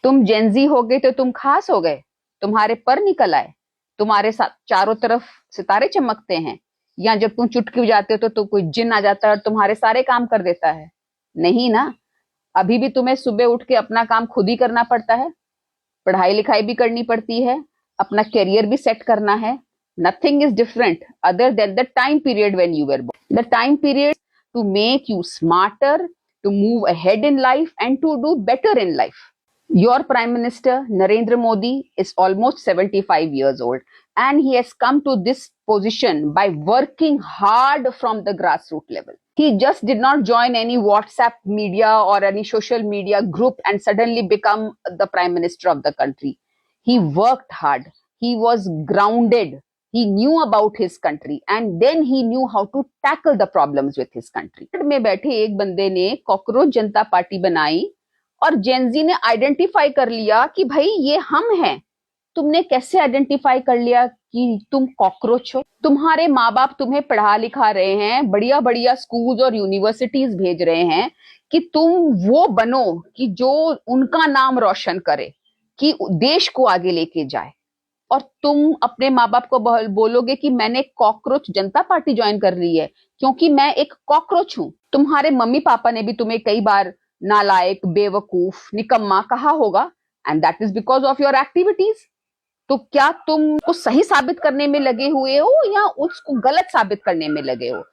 तुम जेंजी हो गए तो तुम खास हो गए, तुम्हारे पर निकल आए, तुम्हारे साथ चारों तरफ सितारे चमकते हैं, या जब तुम चुटकी बजाते हो तो कोई जिन आ जाता है और तुम्हारे सारे काम कर देता है? नहीं ना। अभी भी तुम्हें सुबह उठ के अपना काम खुद ही करना पड़ता है, पढ़ाई लिखाई भी करनी पड़ती है, अपना करियर भी सेट करना है। Nothing is different other than the time period when you were born. The time period to make you smarter, to move ahead in life and to do better in life. Your Prime Minister Narendra Modi is almost 75 years old, and he has come to this position by working hard from the grassroots level. He just did not join any WhatsApp media or any social media group and suddenly become the Prime Minister of the country. He worked hard. He was grounded. He knew about his country and then he knew how to tackle the problems with his country. में बैठे एक बंदे ने cockroach जनता party बनाई और Gen Z ने identify कर लिया कि भाई ये हम हैं। तुमने कैसे आइडेंटिफाई कर लिया कि तुम कॉकरोच हो? तुम्हारे माँ बाप तुम्हें पढ़ा लिखा रहे हैं, बढ़िया बढ़िया स्कूल्स और यूनिवर्सिटीज भेज रहे हैं कि तुम वो बनो कि जो उनका नाम रोशन करे, कि देश को आगे लेके जाए। और तुम अपने माँ बाप को बोलोगे कि मैंने कॉकरोच जनता पार्टी ज्वाइन कर ली है क्योंकि मैं एक कॉकरोच हूं। तुम्हारे मम्मी पापा ने भी तुम्हें कई बार नालायक, बेवकूफ, निकम्मा कहा होगा, and that is because of your activities. तो क्या तुम उसको सही साबित करने में लगे हुए हो या उसको गलत साबित करने में लगे हो?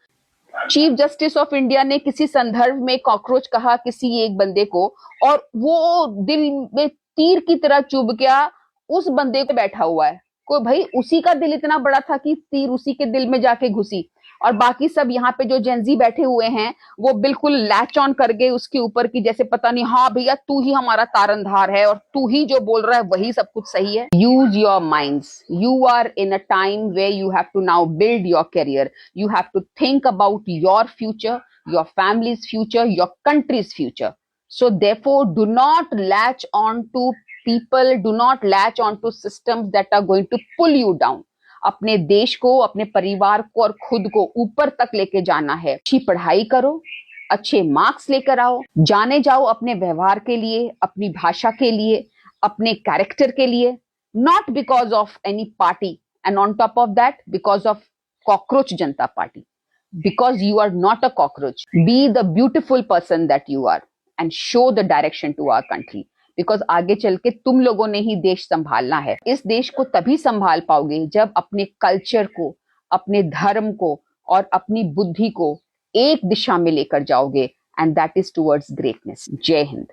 चीफ जस्टिस ऑफ इंडिया ने किसी संदर्भ में कॉकरोच कहा किसी एक बंदे को, और वो दिल में तीर की तरह चुभ गया उस बंदे को बैठा हुआ है। कोई भाई उसी का दिल इतना बड़ा था कि तीर उसी के दिल में जाके घुसी, और बाकी सब यहाँ पे जो जेंजी बैठे हुए हैं वो बिल्कुल लैच ऑन कर गए उसके ऊपर की जैसे पता नहीं, हाँ भैया तू ही हमारा तारनधार है और तू ही जो बोल रहा है वही सब कुछ सही है। Use your minds. You are in a time way you have to now build your career. You have to think about your future, your family's future, your country's future. So therefore, do not latch on to people, do not latch on to systems that are going to pull you down. अपने देश को, अपने परिवार को और खुद को ऊपर तक लेके जाना है। अच्छी पढ़ाई करो, अच्छे मार्क्स लेकर आओ, जाने जाओ अपने व्यवहार के लिए, अपनी भाषा के लिए, अपने कैरेक्टर के लिए, not because of any party, and on top of that because of cockroach Janata Party. Because you are not a cockroach. Be the beautiful person that you are and show the direction to our country. Because आगे चल के तुम लोगों ने ही देश संभालना है। इस देश को तभी संभाल पाओगे जब अपने कल्चर को, अपने धर्म को और अपनी बुद्धि को एक दिशा में लेकर जाओगे, and that is towards greatness. जय हिंद।